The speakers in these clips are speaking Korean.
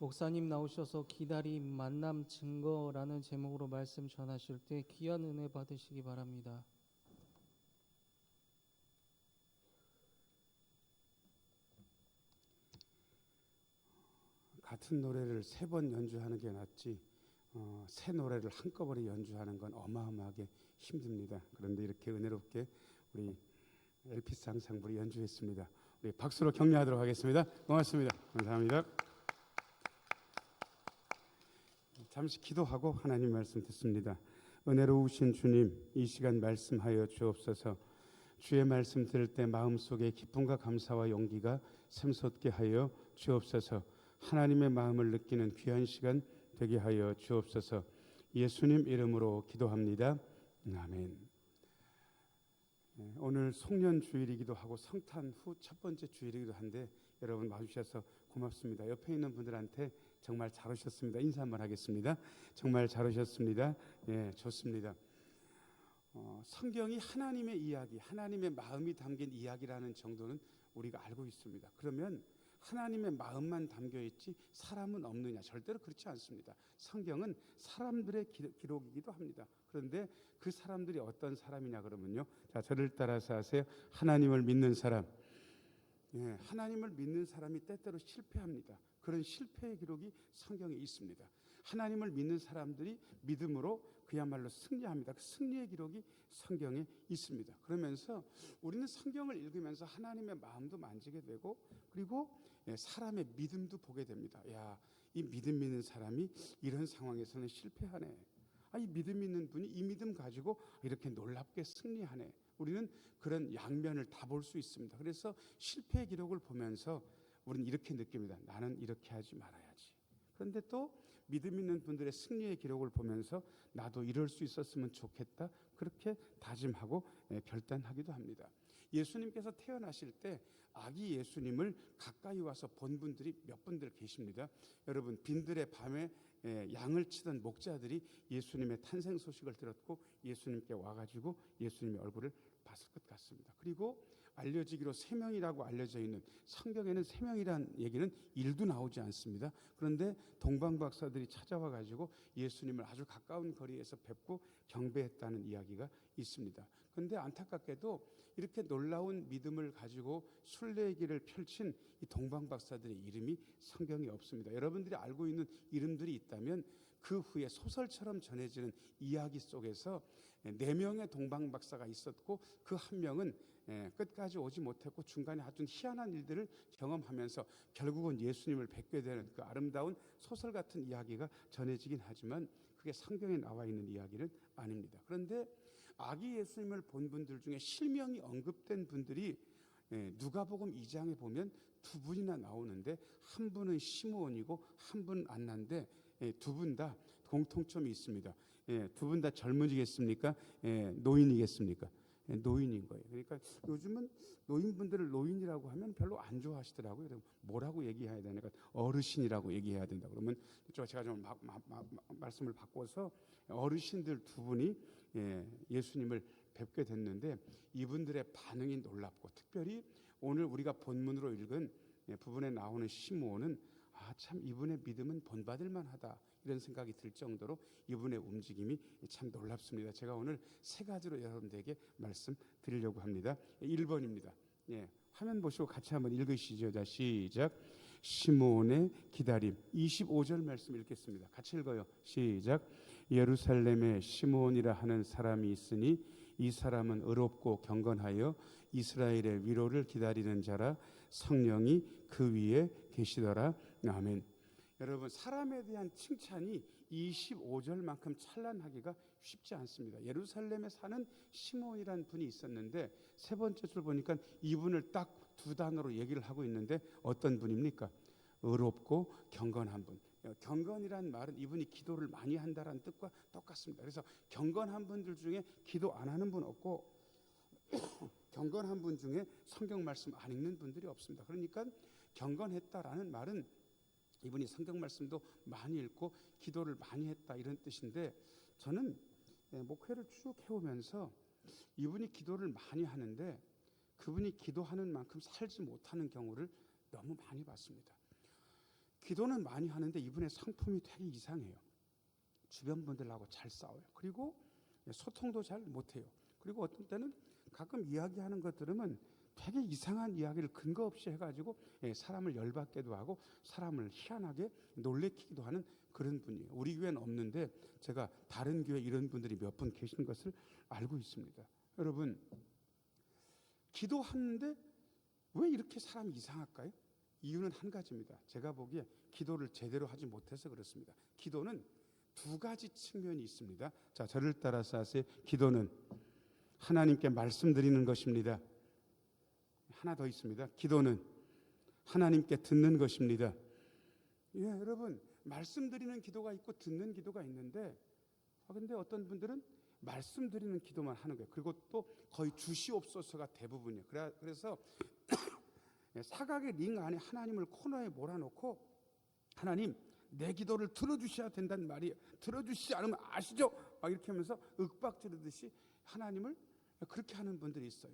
목사님 나오셔서 기다림, 만남, 증거라는 제목으로 말씀 전하실 때 귀한 은혜 받으시기 바랍니다. 같은 노래를 3번 연주하는 게 낫지 새 노래를 한꺼번에 연주하는 건 어마어마하게 힘듭니다. 그런데 이렇게 은혜롭게 우리 엘피스 앙상블이 연주했습니다. 우리 박수로 격려하도록 하겠습니다. 고맙습니다. 감사합니다. 잠시 기도하고 하나님 말씀 듣습니다. 은혜로우신 주님, 이 시간 말씀하여 주옵소서. 주의 말씀 들을 때 마음속에 기쁨과 감사와 용기가 샘솟게 하여 주옵소서. 하나님의 마음을 느끼는 귀한 시간 되게 하여 주옵소서. 예수님 이름으로 기도합니다. 아멘. 오늘 송년 주일이기도 하고 성탄 후 첫 번째 주일이기도 한데 여러분 와주셔서 고맙습니다. 옆에 있는 분들한테 정말 잘 오셨습니다. 인사 한번 하겠습니다. 정말 잘 오셨습니다. 예, 좋습니다. 성경이 하나님의 이야기, 하나님의 마음이 담긴 이야기라는 정도는 우리가 알고 있습니다. 그러면 하나님의 마음만 담겨있지 사람은 없느냐? 절대로 그렇지 않습니다. 성경은 사람들의 기록이기도 합니다. 그런데 그 사람들이 어떤 사람이냐 그러면요, 자, 저를 따라서 하세요. 하나님을 믿는 사람. 예, 하나님을 믿는 사람이 때때로 실패합니다. 그런 실패의 기록이 성경에 있습니다. 하나님을 믿는 사람들이 믿음으로 그야말로 승리합니다. 그 승리의 기록이 성경에 있습니다. 그러면서 우리는 성경을 읽으면서 하나님의 마음도 만지게 되고, 그리고 사람의 믿음도 보게 됩니다. 야, 이 믿음 있는 사람이 이런 상황에서는 실패하네. 이 믿음 있는 분이 이 믿음 가지고 이렇게 놀랍게 승리하네. 우리는 그런 양면을 다 볼 수 있습니다. 그래서 실패의 기록을 보면서 우리는 이렇게 느낍니다. 나는 이렇게 하지 말아야지. 그런데 또 믿음 있는 분들의 승리의 기록을 보면서 나도 이럴 수 있었으면 좋겠다, 그렇게 다짐하고 결단하기도 합니다. 예수님께서 태어나실 때 아기 예수님을 가까이 와서 본 분들이 몇 분들 계십니다. 여러분, 빈들의 밤에 양을 치던 목자들이 예수님의 탄생 소식을 들었고 예수님께 와가지고 예수님의 얼굴을 봤을 것 같습니다. 그리고 알려지기로 3명이라고 알려져 있는, 성경에는 3명이라는 얘기는 1도 나오지 않습니다. 그런데 동방박사들이 찾아와 가지고 예수님을 아주 가까운 거리에서 뵙고 경배했다는 이야기가 있습니다. 그런데 안타깝게도 이렇게 놀라운 믿음을 가지고 순례의 길을 펼친 이 동방박사들의 이름이 성경에 없습니다. 여러분들이 알고 있는 이름들이 있다면 그 후에 소설처럼 전해지는 이야기 속에서 4명의 동방박사가 있었고 그 한 명은 끝까지 오지 못했고 중간에 아주 희한한 일들을 경험하면서 결국은 예수님을 뵙게 되는 그 아름다운 소설 같은 이야기가 전해지긴 하지만 그게 성경에 나와 있는 이야기는 아닙니다. 그런데 아기 예수님을 본 분들 중에 실명이 언급된 분들이 누가복음 2장에 보면 2분이나 나오는데 한 분은 시므온이고 한 분은 안나인데 두 분 다 공통점이 있습니다. 두 분 다 젊은이겠습니까? 노인이겠습니까? 노인인 거예요. 그러니까 요즘은 노인분들을 노인이라고 하면 별로 안 좋아하시더라고요. 뭐라고 얘기해야 되니까 어르신이라고 얘기해야 된다. 그러면 제가 좀 말씀을 바꿔서 어르신들 2분이 예수님을 뵙게 됐는데 이분들의 반응이 놀랍고, 특별히 오늘 우리가 본문으로 읽은 부분에 나오는 시므온은 참 이분의 믿음은 본받을 만하다, 이런 생각이 들 정도로 이분의 움직임이 참 놀랍습니다. 제가 오늘 3가지로 여러분들에게 말씀드리려고 합니다. 1번입니다. 화면 보시고 같이 한번 읽으시죠. 자, 시작. 시므온의 기다림. 25절 말씀 읽겠습니다. 같이 읽어요. 시작. 예루살렘에 시므온이라 하는 사람이 있으니 이 사람은 의롭고 경건하여 이스라엘의 위로를 기다리는 자라. 성령이 그 위에 계시더라. 아멘. 여러분, 사람에 대한 칭찬이 25절만큼 찬란하기가 쉽지 않습니다. 예루살렘에 사는 시므온이라는 분이 있었는데 3번째 줄 보니까 이분을 딱 2단어로 얘기를 하고 있는데 어떤 분입니까? 의롭고 경건한 분. 경건이란 말은 이분이 기도를 많이 한다는 뜻과 똑같습니다. 그래서 경건한 분들 중에 기도 안 하는 분 없고 경건한 분 중에 성경 말씀 안 읽는 분들이 없습니다. 그러니까 경건했다라는 말은 이분이 성경 말씀도 많이 읽고 기도를 많이 했다, 이런 뜻인데, 저는 목회를 쭉 해오면서 이분이 기도를 많이 하는데 그분이 기도하는 만큼 살지 못하는 경우를 너무 많이 봤습니다. 기도는 많이 하는데 이분의 성품이 되게 이상해요. 주변 분들하고 잘 싸워요. 그리고 소통도 잘 못해요. 그리고 어떤 때는 가끔 이야기하는 것 들으면 되게 이상한 이야기를 근거 없이 해가지고 사람을 열받게도 하고 사람을 희한하게 놀래키기도 하는 그런 분이에요. 우리 교회는 없는데 제가 다른 교회 이런 분들이 몇 분 계시는 것을 알고 있습니다. 여러분, 기도하는데 왜 이렇게 사람이 이상할까요? 이유는 한 가지입니다. 제가 보기에 기도를 제대로 하지 못해서 그렇습니다. 기도는 두 가지 측면이 있습니다. 자, 저를 따라서 하세요. 기도는 하나님께 말씀드리는 것입니다. 하나 더 있습니다. 기도는 하나님께 듣는 것입니다. 예, 여러분, 말씀드리는 기도가 있고 듣는 기도가 있는데, 근데 어떤 분들은 말씀드리는 기도만 하는 거예요. 그리고 또 거의 주시옵소서가 대부분이에요. 그래서 사각의 링 안에 하나님을 코너에 몰아놓고, 하나님 내 기도를 들어주셔야 된다는 말이에요. 들어주시지 않으면 아시죠? 막 이렇게 하면서 윽박 지르듯이 하나님을 그렇게 하는 분들이 있어요.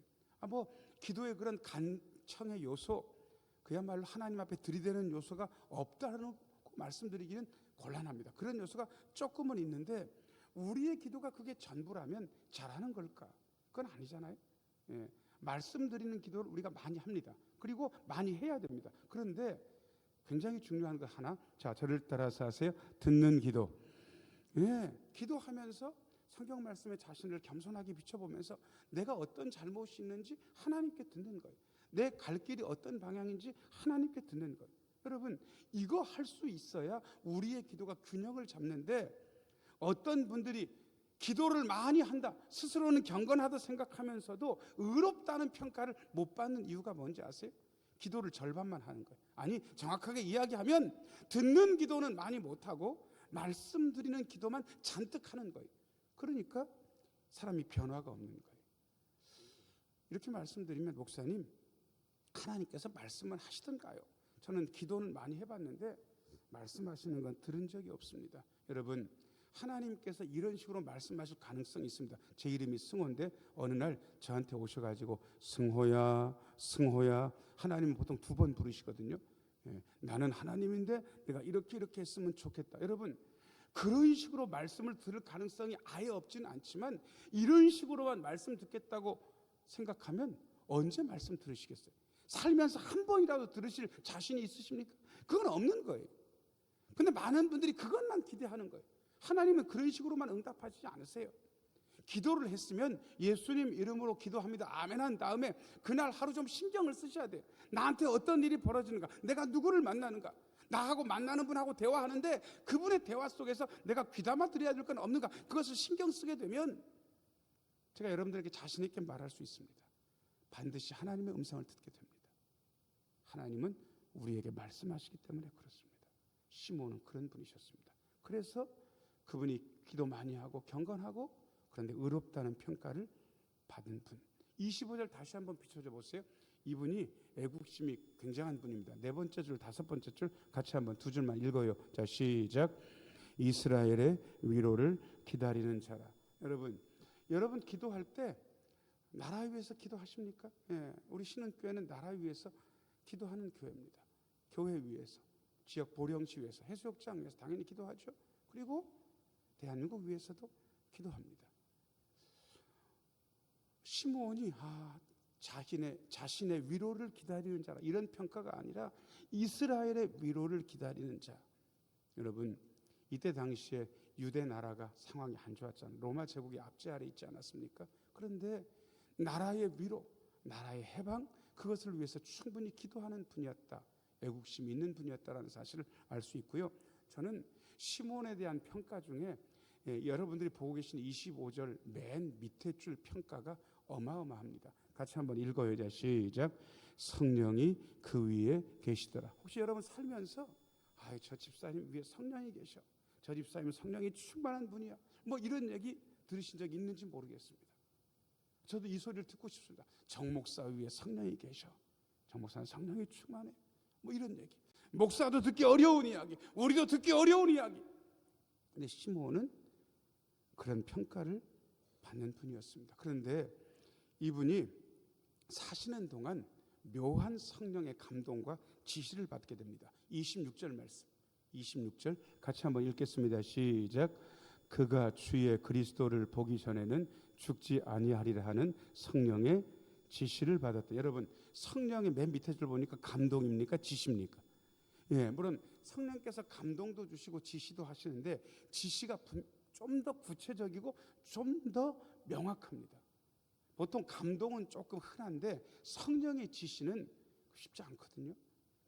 기도의 그런 간청의 요소, 그야말로 하나님 앞에 들이대는 요소가 없다는 말씀드리기는 곤란합니다. 그런 요소가 조금은 있는데 우리의 기도가 그게 전부라면 잘하는 걸까? 그건 아니잖아요. 예, 말씀드리는 기도를 우리가 많이 합니다. 그리고 많이 해야 됩니다. 그런데 굉장히 중요한 거 하나, 자, 저를 따라서 하세요. 듣는 기도. 예, 기도하면서 성경 말씀에 자신을 겸손하게 비춰보면서 내가 어떤 잘못이 있는지 하나님께 듣는 거예요. 내 갈 길이 어떤 방향인지 하나님께 듣는 거예요. 여러분, 이거 할 수 있어야 우리의 기도가 균형을 잡는데, 어떤 분들이 기도를 많이 한다, 스스로는 경건하다 생각하면서도 의롭다는 평가를 못 받는 이유가 뭔지 아세요? 기도를 절반만 하는 거예요. 아니, 정확하게 이야기하면 듣는 기도는 많이 못하고 말씀드리는 기도만 잔뜩 하는 거예요. 그러니까 사람이 변화가 없는 거예요. 이렇게 말씀드리면, 목사님, 하나님께서 말씀을 하시던가요? 저는 기도는 많이 해봤는데 말씀하시는 건 들은 적이 없습니다. 여러분, 하나님께서 이런 식으로 말씀하실 가능성이 있습니다. 제 이름이 승호인데 어느 날 저한테 오셔가지고 승호야, 승호야. 하나님은 보통 2번 부르시거든요. 나는 하나님인데 내가 이렇게 했으면 좋겠다. 여러분, 그런 식으로 말씀을 들을 가능성이 아예 없지는 않지만 이런 식으로만 말씀 듣겠다고 생각하면 언제 말씀 들으시겠어요? 살면서 한 번이라도 들으실 자신이 있으십니까? 그건 없는 거예요. 근데 많은 분들이 그것만 기대하는 거예요. 하나님은 그런 식으로만 응답하시지 않으세요. 기도를 했으면 예수님 이름으로 기도합니다, 아멘 한 다음에 그날 하루 좀 신경을 쓰셔야 돼요. 나한테 어떤 일이 벌어지는가, 내가 누구를 만나는가, 나하고 만나는 분하고 대화하는데 그분의 대화 속에서 내가 귀담아 드려야 될 건 없는가, 그것을 신경 쓰게 되면 제가 여러분들에게 자신 있게 말할 수 있습니다. 반드시 하나님의 음성을 듣게 됩니다. 하나님은 우리에게 말씀하시기 때문에 그렇습니다. 시몬은 그런 분이셨습니다. 그래서 그분이 기도 많이 하고 경건하고 그런데 의롭다는 평가를 받은 분. 25절 다시 한번 비춰줘 보세요. 이분이 애국심이 굉장한 분입니다. 4번째 줄, 5번째 줄 같이 한번 2줄만 읽어요. 자, 시작. 이스라엘의 위로를 기다리는 자라. 여러분 기도할 때 나라 위해서 기도하십니까? 예, 우리 신흥교회는 나라 위해서 기도하는 교회입니다. 교회 위해서, 지역 보령시 위해서, 해수욕장 위해서 당연히 기도하죠. 그리고 대한민국 위해서도 기도합니다. 시므온이 자신의 위로를 기다리는 자라, 이런 평가가 아니라 이스라엘의 위로를 기다리는 자. 여러분, 이때 당시에 유대 나라가 상황이 안 좋았잖아요. 로마 제국이 압제 아래 있지 않았습니까? 그런데 나라의 위로, 나라의 해방, 그것을 위해서 충분히 기도하는 분이었다. 애국심이 있는 분이었다라는 사실을 알 수 있고요. 저는 시몬에 대한 평가 중에 여러분들이 보고 계신 25절 맨 밑에 줄 평가가 어마어마합니다. 같이 한번 읽어요. 자, 시작. 성령이 그 위에 계시더라. 혹시 여러분 살면서 저 집사님 위에 성령이 계셔, 저 집사님은 성령이 충만한 분이야, 이런 얘기 들으신 적 있는지 모르겠습니다. 저도 이 소리를 듣고 싶습니다. 정 목사 위에 성령이 계셔, 정 목사는 성령이 충만해, 이런 얘기. 목사도 듣기 어려운 이야기, 우리도 듣기 어려운 이야기. 근데 시므온은 그런 평가를 받는 분이었습니다. 그런데 이분이 사시는 동안 묘한 성령의 감동과 지시를 받게 됩니다. 26절 말씀. 26절 같이 한번 읽겠습니다. 시작. 그가 주의 그리스도를 보기 전에는 죽지 아니하리라 하는 성령의 지시를 받았다. 여러분, 성령의 맨 밑에 줄 보니까 감동입니까? 지시입니까? 예, 물론 성령께서 감동도 주시고 지시도 하시는데 지시가 좀 더 구체적이고 좀 더 명확합니다. 보통 감동은 조금 흔한데 성령의 지시는 쉽지 않거든요.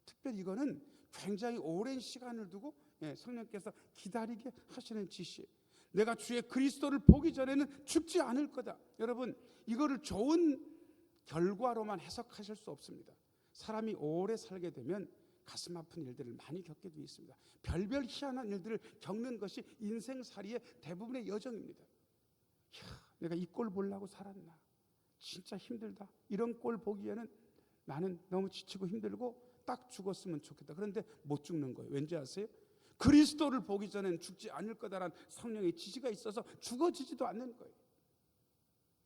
특별히 이거는 굉장히 오랜 시간을 두고 성령께서 기다리게 하시는 지시. 내가 주의 그리스도를 보기 전에는 죽지 않을 거다. 여러분, 이거를 좋은 결과로만 해석하실 수 없습니다. 사람이 오래 살게 되면 가슴 아픈 일들을 많이 겪게 되어 있습니다. 별별 희한한 일들을 겪는 것이 인생살이의 대부분의 여정입니다. 내가 이 꼴 보려고 살았나? 진짜 힘들다. 이런 꼴 보기에는 나는 너무 지치고 힘들고 딱 죽었으면 좋겠다. 그런데 못 죽는 거예요. 왠지 아세요? 그리스도를 보기 전에는 죽지 않을 거다라는 성령의 지시가 있어서 죽어지지도 않는 거예요.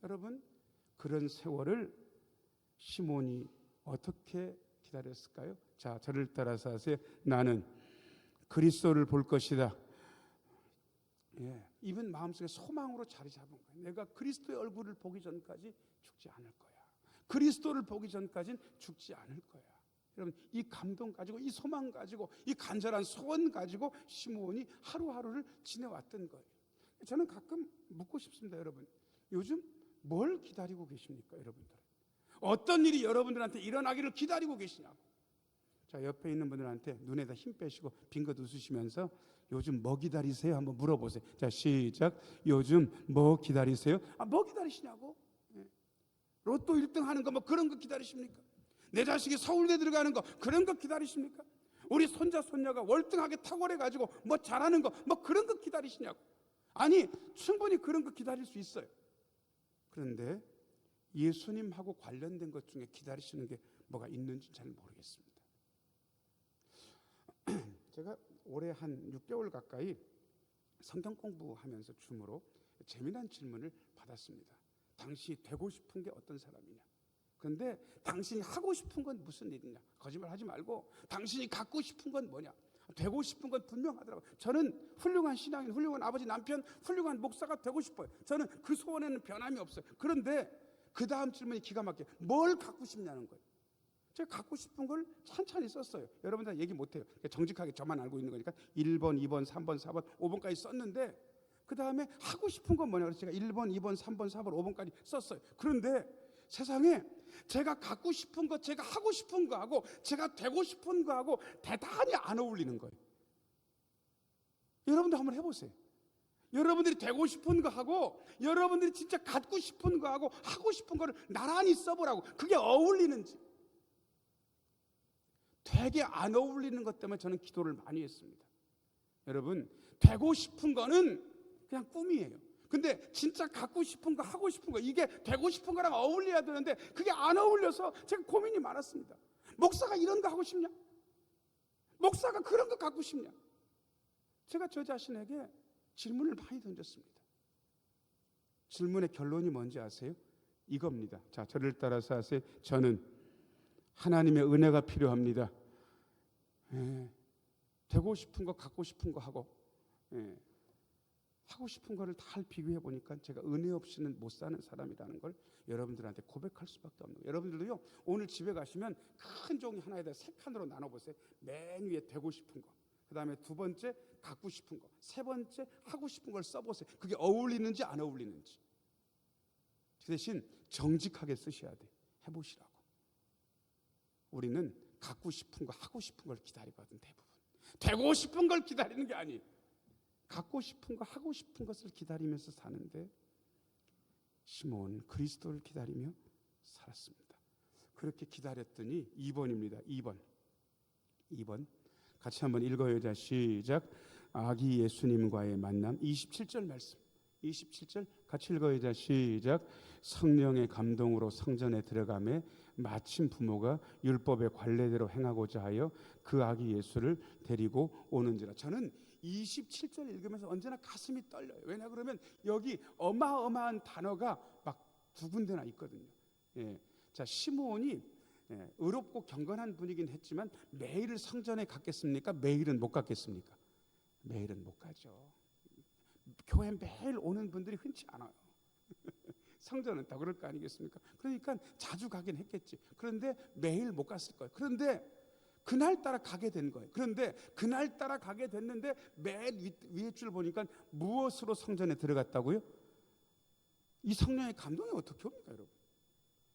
여러분, 그런 세월을 시몬이 어떻게 기다렸을까요? 자, 저를 따라서 하세요. 나는 그리스도를 볼 것이다. 이분 마음속에 소망으로 자리 잡은 거예요. 내가 그리스도의 얼굴을 보기 전까지 죽지 않을 거야. 그리스도를 보기 전까지는 죽지 않을 거야. 여러분, 이 감동 가지고, 이 소망 가지고, 이 간절한 소원 가지고 시몬이 하루하루를 지내왔던 거예요. 저는 가끔 묻고 싶습니다. 여러분, 요즘 뭘 기다리고 계십니까? 여러분들, 어떤 일이 여러분들한테 일어나기를 기다리고 계시냐고. 자, 옆에 있는 분들한테 눈에다 힘 빼시고 빙긋 웃으시면서 요즘 뭐 기다리세요? 한번 물어보세요. 자, 시작. 요즘 뭐 기다리세요? 뭐 기다리시냐고? 로또 1등 하는 거 뭐 그런 거 기다리십니까? 내 자식이 서울대 들어가는 거 그런 거 기다리십니까? 우리 손자 손녀가 월등하게 탁월해가지고 뭐 잘하는 거 뭐 그런 거 기다리시냐고. 아니, 충분히 그런 거 기다릴 수 있어요. 그런데 예수님하고 관련된 것 중에 기다리시는 게 뭐가 있는지 잘 모르겠습니다. 제가 올해 한 6개월 가까이 성경 공부하면서 줌으로 재미난 질문을 받았습니다. 당신이 되고 싶은 게 어떤 사람이냐? 그런데 당신이 하고 싶은 건 무슨 일이냐? 거짓말 하지 말고 당신이 갖고 싶은 건 뭐냐? 되고 싶은 건 분명하더라고요. 저는 훌륭한 신앙인, 훌륭한 아버지, 남편, 훌륭한 목사가 되고 싶어요. 저는 그 소원에는 변함이 없어요. 그런데 그 다음 질문이 기가 막혀요. 뭘 갖고 싶냐는 거예요. 제가 갖고 싶은 걸 찬찬히 썼어요. 여러분들 얘기 못해요. 정직하게 저만 알고 있는 거니까 1번, 2번, 3번, 4번, 5번까지 썼는데 그 다음에 하고 싶은 건 뭐냐? 그래서 제가 1번, 2번, 3번, 4번, 5번까지 썼어요. 그런데 세상에 제가 갖고 싶은 거, 제가 하고 싶은 거하고 제가 되고 싶은 거하고 대단히 안 어울리는 거예요. 여러분도 한번 해보세요. 여러분들이 되고 싶은 거하고 여러분들이 진짜 갖고 싶은 거하고 하고 싶은 거를 나란히 써보라고. 그게 어울리는지. 되게 안 어울리는 것 때문에 저는 기도를 많이 했습니다. 여러분, 되고 싶은 거는 그냥 꿈이에요. 근데 진짜 갖고 싶은 거, 하고 싶은 거, 이게 되고 싶은 거랑 어울려야 되는데 그게 안 어울려서 제가 고민이 많았습니다. 목사가 이런 거 하고 싶냐? 목사가 그런 거 갖고 싶냐? 제가 저 자신에게 질문을 많이 던졌습니다. 질문의 결론이 뭔지 아세요? 이겁니다. 자, 저를 따라서 하세요. 저는 하나님의 은혜가 필요합니다. 되고 싶은 거, 갖고 싶은 거 하고 하고 싶은 거를 다 비교해 보니까 제가 은혜 없이는 못 사는 사람이라는 걸 여러분들한테 고백할 수밖에 없는 거예요. 여러분들도요, 오늘 집에 가시면 큰 종이 하나에다 3칸으로 나눠보세요. 맨 위에 되고 싶은 거, 그 다음에 2번째 갖고 싶은 거, 3번째 하고 싶은 걸 써보세요. 그게 어울리는지 안 어울리는지. 그 대신 정직하게 쓰셔야 돼요. 해보시라고. 우리는 갖고 싶은 거, 하고 싶은 걸 기다리거든. 대부분 되고 싶은 걸 기다리는 게 아니에요. 갖고 싶은 거, 하고 싶은 것을 기다리면서 사는데 시몬은 그리스도를 기다리며 살았습니다. 그렇게 기다렸더니 2번입니다. 2번 같이 한번 읽어요. 자, 시작. 아기 예수님과의 만남. 27절 말씀. 27절 같이 읽어요. 자, 시작. 성령의 감동으로 성전에 들어가매 마침 부모가 율법의 관례대로 행하고자 하여 그 아기 예수를 데리고 오는지라. 저는 27절 읽으면서 언제나 가슴이 떨려요. 왜냐 그러면 여기 어마어마한 단어가 막 두 군데나 있거든요. 자, 시므온이 의롭고 경건한 분이긴 했지만 매일 성전에 갔겠습니까? 매일은 못 갔겠습니까? 매일은 못 가죠. 교회 매일 오는 분들이 흔치 않아요. 성전은 다 그럴 거 아니겠습니까? 그러니까 자주 가긴 했겠지. 그런데 매일 못 갔을 거예요. 그런데 그날따라 가게 된 거예요. 그런데 그날따라 가게 됐는데 맨 위에 줄 보니까 무엇으로 성전에 들어갔다고요? 이 성령의 감동이 어떻게 옵니까, 여러분?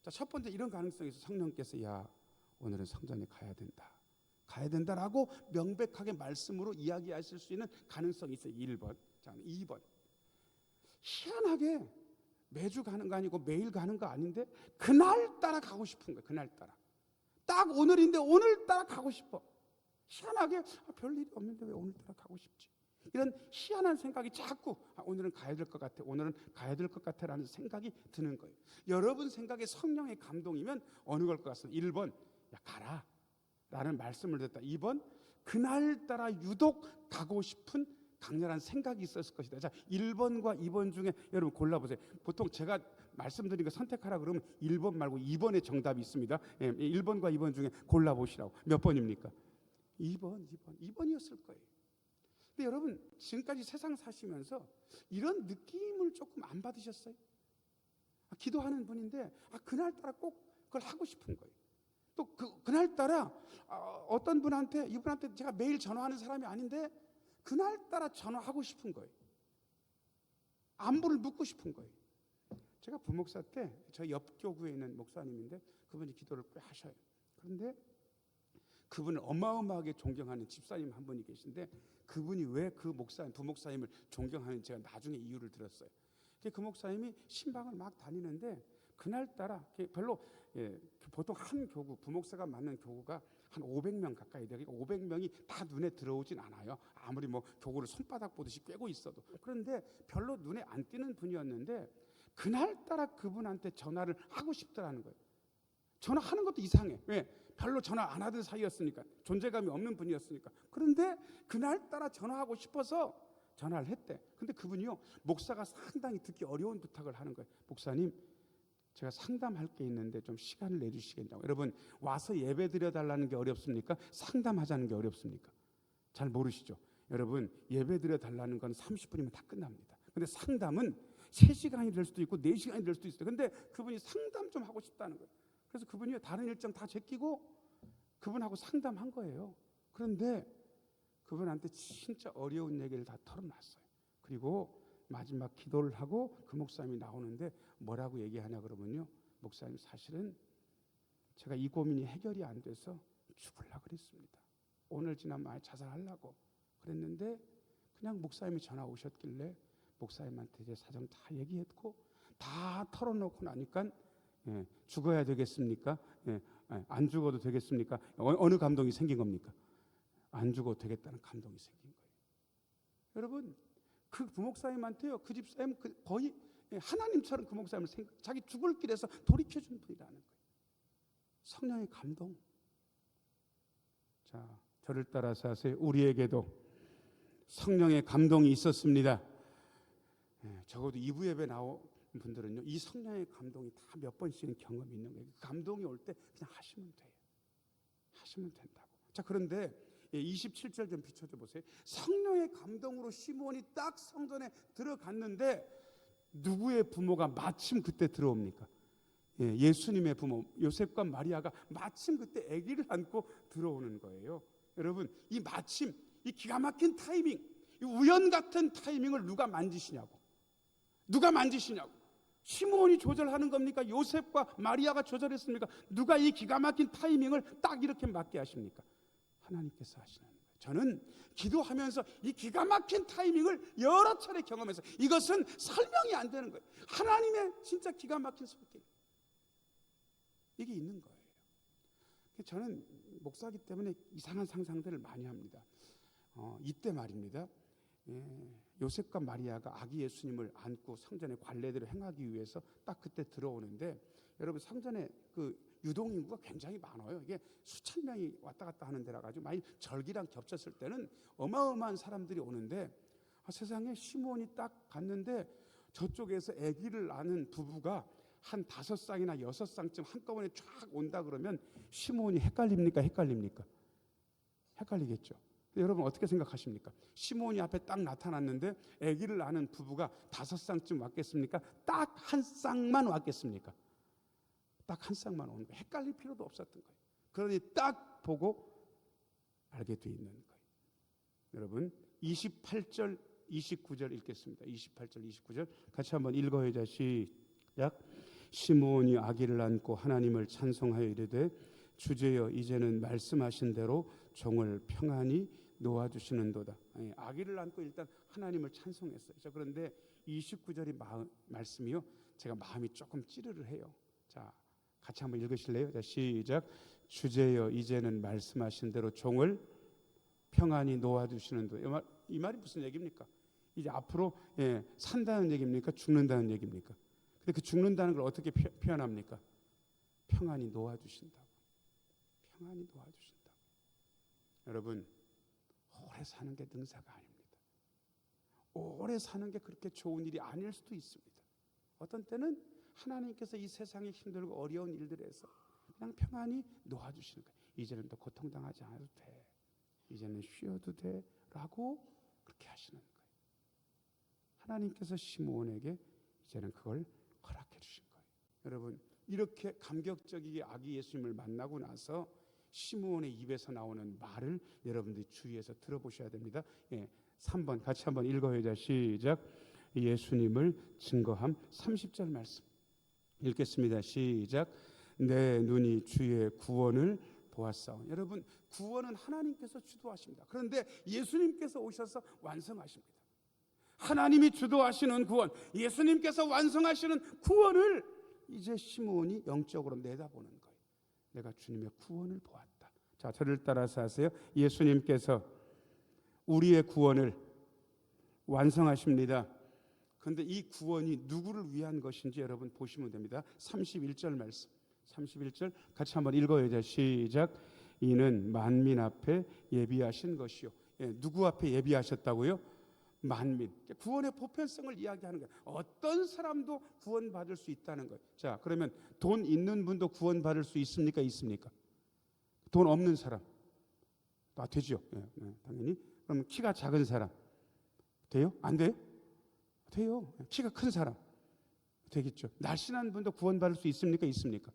자, 첫 번째 이런 가능성이 있어요. 성령께서 야, 오늘은 성전에 가야 된다. 가야 된다라고 명백하게 말씀으로 이야기하실 수 있는 가능성이 있어요. 1번. 자, 2번. 희한하게 매주 가는 거 아니고 매일 가는 거 아닌데 그날따라 가고 싶은 거예요. 그날따라. 딱 오늘인데 오늘따라 가고 싶어. 희한하게 별일이 없는데 왜 오늘따라 가고 싶지? 이런 희한한 생각이 자꾸 오늘은 가야 될 것 같아. 오늘은 가야 될 것 같아 라는 생각이 드는 거예요. 여러분 생각에 성령의 감동이면 어느 걸 것 같습니다. 1번 야 가라 라는 말씀을 듣다. 2번 그날따라 유독 가고 싶은 강렬한 생각이 있었을 것이다. 자, 1번과 2번 중에 여러분 골라보세요. 보통 제가 말씀드린 거 선택하라 그러면 1번 말고 2번의 정답이 있습니다. 1번과 2번 중에 골라보시라고. 몇 번입니까? 2번이었을 거예요. 근데 여러분 지금까지 세상 사시면서 이런 느낌을 조금 안 받으셨어요? 기도하는 분인데 그날따라 꼭 그걸 하고 싶은 거예요. 또 그날따라 어떤 분한테 이분한테 제가 매일 전화하는 사람이 아닌데 그날따라 전화하고 싶은 거예요. 안부를 묻고 싶은 거예요. 제가 부목사 때 저희 옆 교구에 있는 목사님인데 그분이 기도를 꽤 하셔요. 그런데 그분을 어마어마하게 존경하는 집사님 한 분이 계신데 그분이 왜 그 부목사님을 존경하는지 제가 나중에 이유를 들었어요. 그 목사님이 신방을 막 다니는데 그날따라 별로 보통 한 교구 부목사가 맡는 교구가 한 500명 가까이 돼요. 그러니까 500명이 다 눈에 들어오진 않아요. 아무리 뭐 교구를 손바닥 보듯이 꿰고 있어도. 그런데 별로 눈에 안 띄는 분이었는데 그날따라 그분한테 전화를 하고 싶더라는 거예요. 전화하는 것도 이상해. 왜? 별로 전화 안 하던 사이였으니까. 존재감이 없는 분이었으니까. 그런데 그날따라 전화하고 싶어서 전화를 했대. 근데 그분이요, 목사가 상당히 듣기 어려운 부탁을 하는 거예요. 목사님, 제가 상담할 게 있는데 좀 시간을 내주시겠냐고. 여러분, 와서 예배 드려달라는 게 어렵습니까? 상담하자는 게 어렵습니까? 잘 모르시죠? 여러분, 예배 드려달라는 건 30분이면 다 끝납니다. 근데 상담은 3시간이 될 수도 있고 4시간이 될 수도 있어요. 근데 그분이 상담 좀 하고 싶다는 거예요. 그래서 그분이 다른 일정 다 제끼고 그분하고 상담한 거예요. 그런데 그분한테 진짜 어려운 얘기를 다 털어놨어요. 그리고 마지막 기도를 하고 그 목사님이 나오는데 뭐라고 얘기하냐 그러면요, 목사님 사실은 제가 이 고민이 해결이 안 돼서 죽으려고 그랬습니다. 오늘 지나면 아예 자살하려고 그랬는데 그냥 목사님이 전화 오셨길래 목사님한테 제 사정 다 얘기했고 다 털어놓고 나니까 죽어야 되겠습니까? 안 죽어도 되겠습니까? 어느 감동이 생긴 겁니까? 안 죽어도 되겠다는 감동이 생긴 거예요. 여러분, 그 부목사님한테요, 그 집사님 거의 하나님처럼 그 목사님을 자기 죽을 길에서 돌이켜준 분이라는 거예요. 성령의 감동. 자, 저를 따라서 하세요. 우리에게도 성령의 감동이 있었습니다. 적어도 2부 예배 나온 분들은요, 이 성령의 감동이 다 몇 번씩은 경험이 있는 거예요. 감동이 올 때 그냥 하시면 돼요. 하시면 된다고. 자, 그런데 27절 좀 비춰줘 보세요. 성령의 감동으로 시므온이 딱 성전에 들어갔는데 누구의 부모가 마침 그때 들어옵니까? 예수님의 부모 요셉과 마리아가 마침 그때 아기를 안고 들어오는 거예요. 여러분, 이 마침, 이 기가 막힌 타이밍, 이 우연 같은 타이밍을 누가 만지시냐고. 누가 만지시냐고. 시므온이 조절하는 겁니까? 요셉과 마리아가 조절했습니까? 누가 이 기가 막힌 타이밍을 딱 이렇게 맞게 하십니까? 하나님께서 하시는 거예요. 저는 기도하면서 이 기가 막힌 타이밍을 여러 차례 경험해서 이것은 설명이 안 되는 거예요. 하나님의 진짜 기가 막힌 손길, 이게 있는 거예요. 저는 목사기 때문에 이상한 상상들을 많이 합니다. 이때 말입니다. 요셉과 마리아가 아기 예수님을 안고 성전의 관례대로 행하기 위해서 딱 그때 들어오는데, 여러분 성전에 그 유동인구가 굉장히 많아요. 이게 수천 명이 왔다 갔다 하는 데라 가지고 만일 절기랑 겹쳤을 때는 어마어마한 사람들이 오는데, 세상에 시므온이 딱 갔는데 저쪽에서 아기를 낳는 부부가 한 5쌍이나 6쌍쯤 한꺼번에 쫙 온다 그러면 시므온이 헷갈립니까? 헷갈리겠죠. 여러분 어떻게 생각하십니까? 시므온이 앞에 딱 나타났는데 아기를 낳는 부부가 5쌍쯤 왔겠습니까? 딱 한 쌍만 왔겠습니까? 딱 한 쌍만 오는 거예요. 헷갈릴 필요도 없었던 거예요. 그러니 딱 보고 알게 돼 있는 거예요. 여러분 28절 29절 읽겠습니다. 28절 29절 같이 한번 읽어야죠. 시작. 시므온이 아기를 안고 하나님을 찬송하여 이르되 주제여 이제는 말씀하신 대로 종을 평안히 놓아주시는도다. 아기를 안고 일단 하나님을 찬송했어요. 그런데 29절의 말씀이요, 제가 마음이 조금 찌르르 해요. 자, 같이 한번 읽으실래요? 자, 시작. 주제여 이제는 말씀하신 대로 종을 평안히 놓아주시는도다. 이 말이 무슨 얘기입니까? 이제 앞으로 산다는 얘기입니까? 죽는다는 얘기입니까? 근데 그 죽는다는 걸 어떻게 표현합니까? 평안히 놓아주신다고. 평안히 놓아주신다고. 여러분 오래 사는 게 능사가 아닙니다. 오래 사는 게 그렇게 좋은 일이 아닐 수도 있습니다. 어떤 때는 하나님께서 이 세상에 힘들고 어려운 일들에서 그냥 평안히 놓아주시는 거예요. 이제는 더 고통당하지 않아도 돼. 이제는 쉬어도 돼. 라고 그렇게 하시는 거예요. 하나님께서 시므온에게 이제는 그걸 허락해 주신 거예요. 여러분 이렇게 감격적이게 아기 예수님을 만나고 나서 시므온의 입에서 나오는 말을 여러분들이 주의해서 들어보셔야 됩니다. 3번 같이 한번 읽어야죠. 시작. 예수님을 증거함. 30절 말씀 읽겠습니다. 시작. 내 눈이 주의 구원을 보았사오니. 여러분 구원은 하나님께서 주도하십니다. 그런데 예수님께서 오셔서 완성하십니다. 하나님이 주도하시는 구원, 예수님께서 완성하시는 구원을 이제 시므온이 영적으로 내다보는 거예요. 내가 주님의 구원을 보았다. 자, 저를 따라서 하세요. 예수님께서 우리의 구원을 완성하십니다. 그런데 이 구원이 누구를 위한 것인지 여러분 보시면 됩니다. 31절 말씀. 31절 같이 한번 읽어야죠. 시작. 이는 만민 앞에 예비하신 것이요. 누구 앞에 예비하셨다고요? 만민. 구원의 보편성을 이야기하는 거예요. 어떤 사람도 구원받을 수 있다는 거예요. 자, 그러면 돈 있는 분도 구원받을 수 있습니까? 있습니까? 돈 없는 사람 되죠. 당연히. 그럼 키가 작은 사람 돼요? 안 돼요? 돼요. 키가 큰 사람 되겠죠. 날씬한 분도 구원받을 수 있습니까? 있습니까?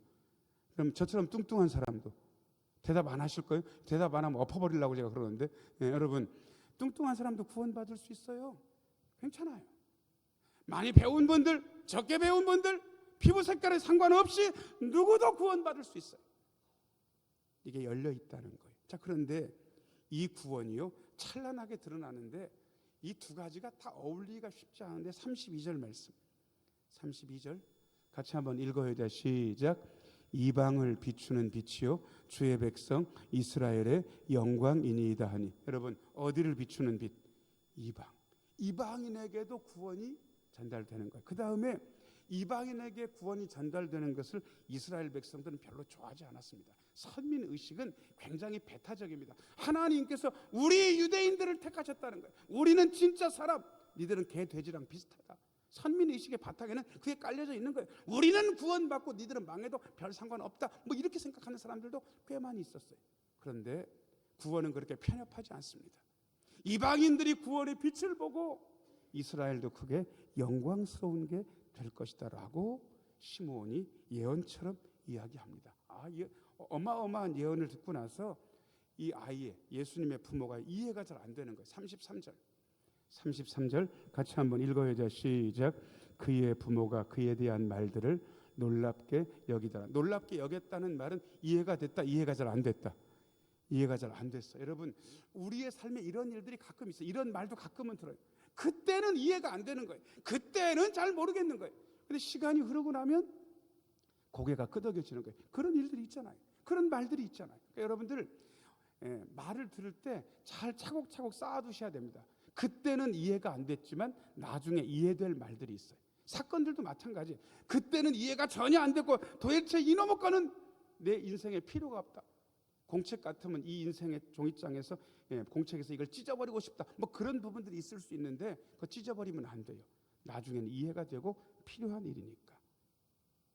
그럼 저처럼 뚱뚱한 사람도 대답 안 하실 거예요? 대답 안 하면 엎어버리려고 제가 그러는데 여러분 뚱뚱한 사람도 구원받을 수 있어요. 괜찮아요. 많이 배운 분들, 적게 배운 분들, 피부 색깔에 상관없이 누구도 구원받을 수 있어요. 이게 열려 있다는 거예요. 자, 그런데 이 구원이요 찬란하게 드러나는데 이 두 가지가 다 어울리기가 쉽지 않은데 32절 말씀. 32절 같이 한번 읽어야 돼. 시작. 이방을 비추는 빛이요 주의 백성 이스라엘의 영광이니이다 하니. 여러분 어디를 비추는 빛? 이방. 이방인에게도 구원이 전달되는 거예요. 그 다음에 이방인에게 구원이 전달되는 것을 이스라엘 백성들은 별로 좋아하지 않았습니다. 선민의식은 굉장히 배타적입니다. 하나님께서 우리 유대인들을 택하셨다는 거예요. 우리는 진짜 사람, 니들은 개, 돼지랑 비슷하다. 선민의식의 바탕에는 그게 깔려져 있는 거예요. 우리는 구원받고 니들은 망해도 별 상관없다. 뭐 이렇게 생각하는 사람들도 꽤 많이 있었어요. 그런데 구원은 그렇게 편협하지 않습니다. 이방인들이 구원의 빛을 보고 이스라엘도 크게 영광스러운 게 될 것이다 라고 시므온이 예언처럼 이야기합니다. 어마어마한 예언을 듣고 나서 이 아이의 예수님의 부모가 이해가 잘 안 되는 거예요. 33절 같이 한번 읽어야죠. 시작. 그의 부모가 그에 대한 말들을 놀랍게 여기더라. 놀랍게 여겼다는 말은 이해가 됐다, 이해가 잘 안 됐다. 이해가 잘 안 됐어. 여러분 우리의 삶에 이런 일들이 가끔 있어요. 이런 말도 가끔은 들어요. 그때는 이해가 안 되는 거예요. 그때는 잘 모르겠는 거예요. 근데 시간이 흐르고 나면 고개가 끄덕여지는 거예요. 그런 일들이 있잖아요. 그런 말들이 있잖아요. 그러니까 여러분들 말을 들을 때 잘 차곡차곡 쌓아두셔야 됩니다. 그때는 이해가 안 됐지만 나중에 이해될 말들이 있어요. 사건들도 마찬가지예요. 그때는 이해가 전혀 안 됐고 도대체 이놈의 거는 내 인생에 필요가 없다. 공책 같으면 이 인생의 종이장에서 공책에서 이걸 찢어버리고 싶다. 뭐 그런 부분들이 있을 수 있는데 그거 찢어버리면 안 돼요. 나중에는 이해가 되고 필요한 일이니까.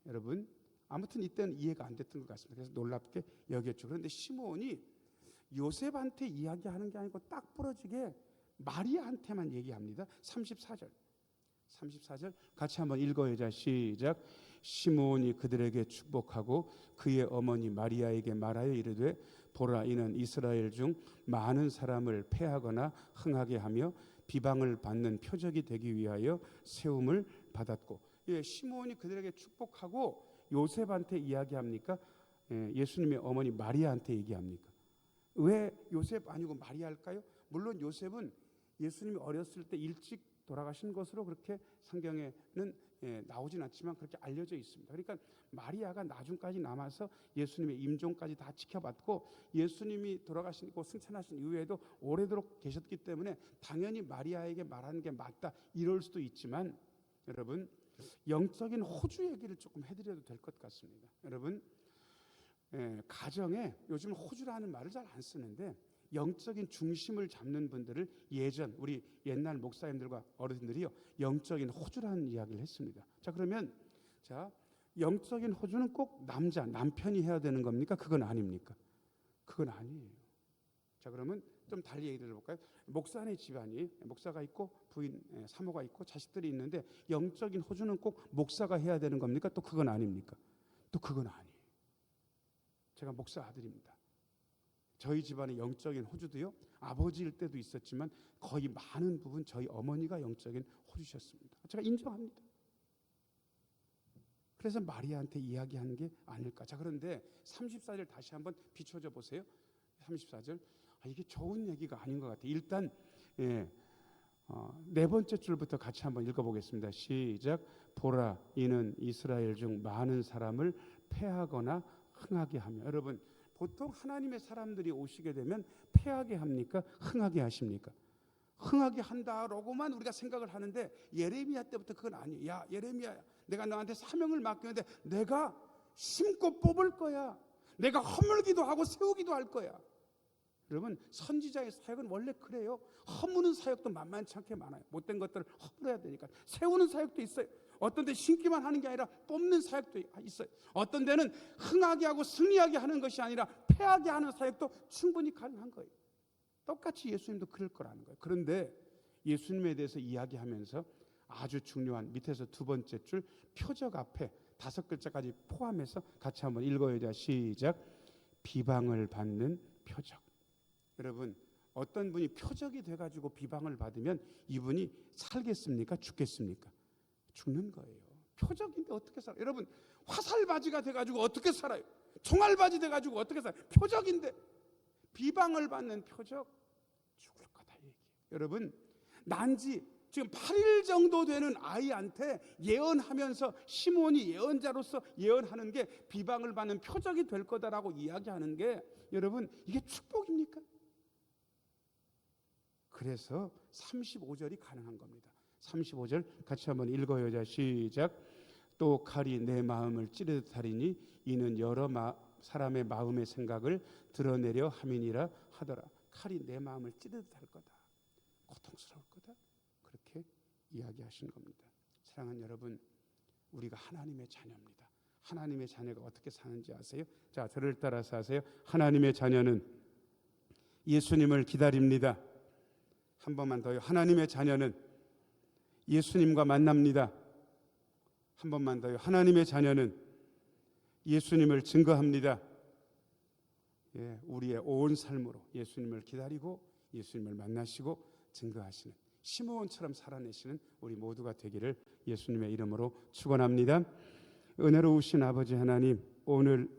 여러분 아무튼 이때는 이해가 안 됐던 것 같습니다. 그래서 놀랍게 여겼죠. 그런데 시므온이 요셉한테 이야기하는 게 아니고 딱 부러지게 마리아한테만 얘기합니다. 34절 같이 한번 읽어야자. 시작. 시므온이 그들에게 축복하고 그의 어머니 마리아에게 말하여 이르되 보라 이는 이스라엘 중 많은 사람을 패하거나 흥하게 하며 비방을 받는 표적이 되기 위하여 세움을 받았고. 예, 시므온이 그들에게 축복하고 요셉한테 이야기합니까? 예수님의 어머니 마리아한테 얘기합니까? 왜 요셉 아니고 마리아일까요? 물론 요셉은 예수님이 어렸을 때 일찍 돌아가신 것으로 그렇게 성경에는 나오진 않지만 그렇게 알려져 있습니다. 그러니까 마리아가 나중까지 남아서 예수님의 임종까지 다 지켜봤고 예수님이 돌아가시고 승천하신 이후에도 오래도록 계셨기 때문에 당연히 마리아에게 말하는 게 맞다 이럴 수도 있지만 여러분 영적인 호주 얘기를 조금 해드려도 될 것 같습니다. 여러분 가정에 요즘 호주라는 말을 잘 안 쓰는데 영적인 중심을 잡는 분들을 예전 우리 옛날 목사님들과 어르신들이요 영적인 호주라는 이야기를 했습니다. 자 그러면 영적인 호주는 꼭 남편이 해야 되는 겁니까? 그건 아닙니까? 그건 아니에요. 자 그러면 좀 달리 얘기 들어볼까요? 목사의 집안이 목사가 있고 부인 사모가 있고 자식들이 있는데 영적인 호주는 꼭 목사가 해야 되는 겁니까? 또 그건 아닙니까? 또 그건 아니에요. 제가 목사 아들입니다. 저희 집안의 영적인 호주도요 아버지일 때도 있었지만 거의 많은 부분 저희 어머니가 영적인 호주셨습니다. 제가 인정합니다. 그래서 마리아한테 이야기하는 게 아닐까. 자 그런데 34절 다시 한번 비춰줘 보세요. 34절 이게 좋은 얘기가 아닌 것 같아요. 일단 네 번째 줄부터 같이 한번 읽어보겠습니다. 시작. 보라 이는 이스라엘 중 많은 사람을 패하거나 흥하게 하며. 여러분 보통 하나님의 사람들이 오시게 되면 패하게 합니까? 흥하게 하십니까? 흥하게 한다라고만 우리가 생각을 하는데 예레미야 때부터 그건 아니에요. 야 예레미야야 내가 너한테 사명을 맡겼는데 내가 심고 뽑을 거야. 내가 허물기도 하고 세우기도 할 거야. 여러분 선지자의 사역은 원래 그래요. 허무는 사역도 만만치 않게 많아요. 못된 것들을 허물어야 되니까. 세우는 사역도 있어요. 어떤 데 심기만 하는 게 아니라 뽑는 사역도 있어요. 어떤 데는 흥하게 하고 승리하게 하는 것이 아니라 패하게 하는 사역도 충분히 가능한 거예요. 똑같이 예수님도 그럴 거라는 거예요. 그런데 예수님에 대해서 이야기하면서 아주 중요한 밑에서 두 번째 줄 표적 앞에 5글자까지 포함해서 같이 한번 읽어야. 시작. 비방을 받는 표적. 여러분 어떤 분이 표적이 돼가지고 비방을 받으면 이분이 살겠습니까? 죽겠습니까? 죽는 거예요. 표적인데 어떻게 살아요? 여러분 화살바지가 돼가지고 어떻게 살아요? 총알바지 돼가지고 어떻게 살아요? 표적인데. 비방을 받는 표적 죽을 거다 얘기해요. 여러분 난지 지금 8일 정도 되는 아이한테 예언하면서 시몬이 예언자로서 예언하는 게 비방을 받는 표적이 될 거다라고 이야기하는 게 여러분 이게 축복입니까? 그래서 35절이 가능한 겁니다. 35절 같이 한번 읽어요. 시작. 또 칼이 내 마음을 찌르듯 하리니 이는 여러 사람의 마음의 생각을 드러내려 함이니라 하더라. 칼이 내 마음을 찌르듯 할 거다. 고통스러울 거다. 그렇게 이야기하신 겁니다. 사랑하는 여러분, 우리가 하나님의 자녀입니다. 하나님의 자녀가 어떻게 사는지 아세요? 자, 저를 따라서 하세요. 하나님의 자녀는 예수님을 기다립니다. 한 번만 더요. 하나님의 자녀는 예수님과 만납니다. 한 번만 더요. 하나님의 자녀는 예수님을 증거합니다. 우리의 온 삶으로 예수님을 기다리고 예수님을 만나시고 증거하시는 시므온처럼 살아내시는 우리 모두가 되기를 예수님의 이름으로 축원합니다. 은혜로우신 아버지 하나님, 오늘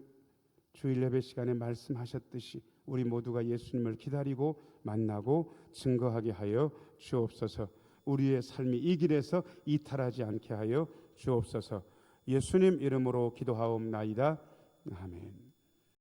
주일 예배 시간에 말씀하셨듯이 우리 모두가 예수님을 기다리고 만나고 증거하게 하여 주옵소서. 우리의 삶이 이 길에서 이탈하지 않게 하여 주옵소서. 예수님 이름으로 기도하옵나이다. 아멘.